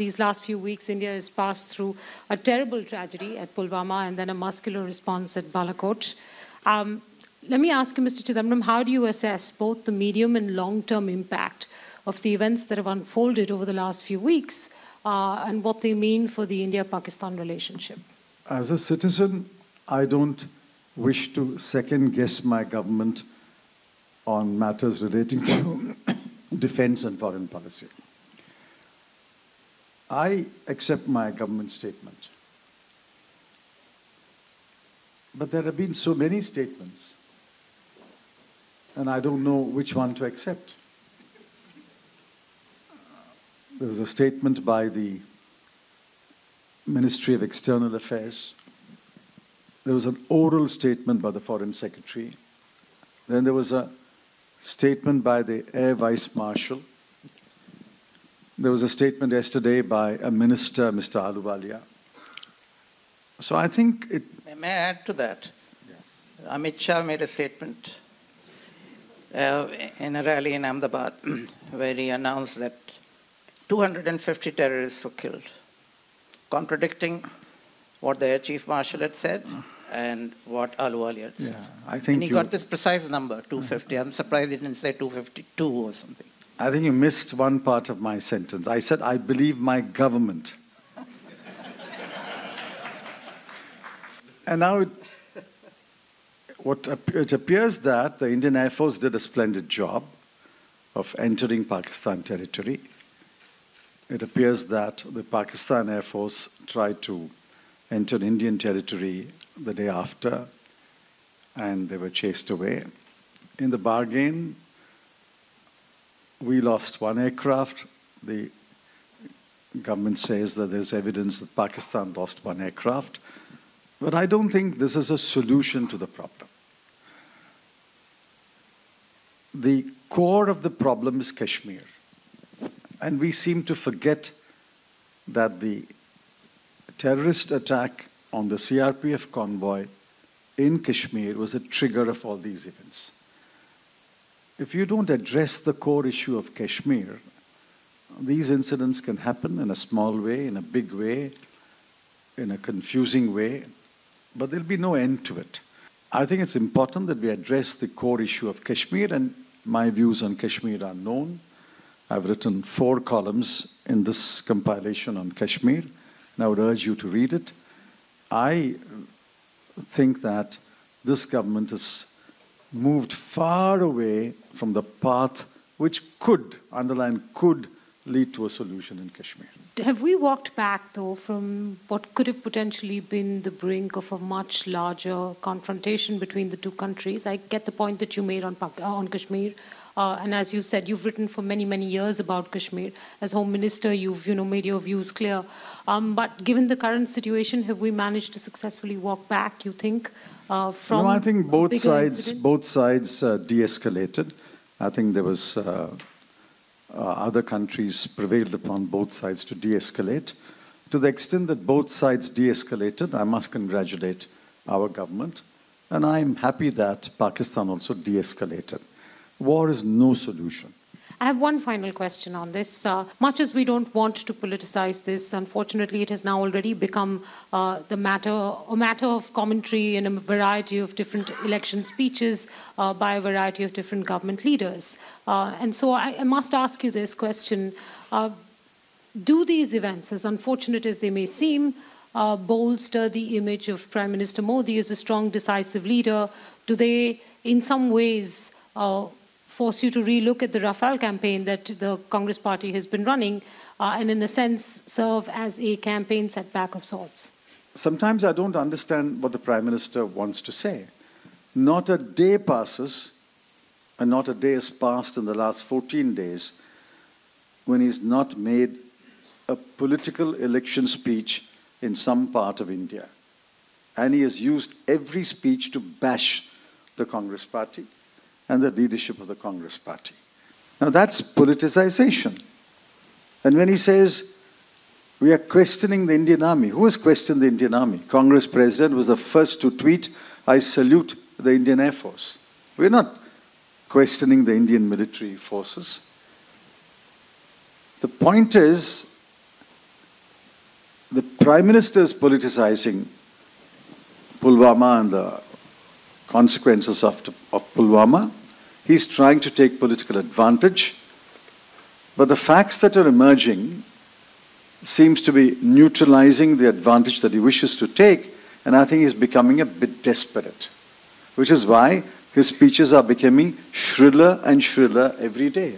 these last few weeks, India has passed through a terrible tragedy at Pulwama and then a muscular response at Balakot. Let me ask you, Mr. Chidambaram, how do you assess both the medium and long-term impact of the events that have unfolded over the last few weeks and what they mean for the India-Pakistan relationship? As a citizen, I don't wish to second-guess my government on matters relating to defense and foreign policy. I accept my government statement. But there have been so many statements, and I don't know which one to accept. There was a statement by the Ministry of External Affairs. There was an oral statement by the Foreign Secretary. Then there was a statement by the Air Vice Marshal. There was a statement yesterday by a minister, Mr. Ahluwalia. So I think it... May I add to that? Yes. Amit Shah made a statement in a rally in Ahmedabad where he announced that 250 terrorists were killed, contradicting what the Air Chief Marshal had said and what Ahluwalia had said. Yeah, I think and he got this precise number, 250. I'm surprised he didn't say 252 or something. I think you missed one part of my sentence. I said, I believe my government. And now it appears that the Indian Air Force did a splendid job of entering Pakistan territory. It appears that the Pakistan Air Force tried to enter Indian territory the day after, and they were chased away. In the bargain, we lost one aircraft. The government says that there's evidence that Pakistan lost one aircraft. But I don't think this is a solution to the problem. The core of the problem is Kashmir. And we seem to forget that the terrorist attack on the CRPF convoy in Kashmir was a trigger of all these events. If you don't address the core issue of Kashmir, these incidents can happen in a small way, in a big way, in a confusing way, but there'll be no end to it. I think it's important that we address the core issue of Kashmir, and my views on Kashmir are known. I've written 4 columns in this compilation on Kashmir, and I would urge you to read it. I think that this government has moved far away from the path which could, underline could, lead to a solution in Kashmir. Have we walked back, though, from what could have potentially been the brink of a much larger confrontation between the two countries? I get the point that you made on Kashmir. And as you said, you've written for many, many years about Kashmir. As Home Minister, you've made your views clear. But given the current situation, have we managed to successfully walk back, you think, from I think both sides incident? de-escalated. I think there was... other countries prevailed upon both sides to de-escalate. To the extent that both sides de-escalated, I must congratulate our government. And I'm happy that Pakistan also de-escalated. War is no solution. I have one final question on this. Much as we don't want to politicize this, unfortunately, it has now already become a matter of commentary in a variety of different election speeches by a variety of different government leaders. And so I must ask you this question. Do these events, as unfortunate as they may seem, bolster the image of Prime Minister Modi as a strong, decisive leader? Do they, in some ways, force you to relook at the Rafale campaign that the Congress party has been running and in a sense serve as a campaign setback of sorts? Sometimes I don't understand what the Prime Minister wants to say. Not a day passes, and not a day has passed in the last 14 days when he's not made a political election speech in some part of India. And he has used every speech to bash the Congress party and the leadership of the Congress party. Now that's politicization. And when he says, we are questioning the Indian Army, who has questioned the Indian Army? Congress President was the first to tweet, I salute the Indian Air Force. We're not questioning the Indian military forces. The point is, the Prime Minister is politicizing Pulwama and the consequences of Pulwama. He's trying to take political advantage. But the facts that are emerging seems to be neutralizing the advantage that he wishes to take, and I think he's becoming a bit desperate, which is why his speeches are becoming shriller and shriller every day.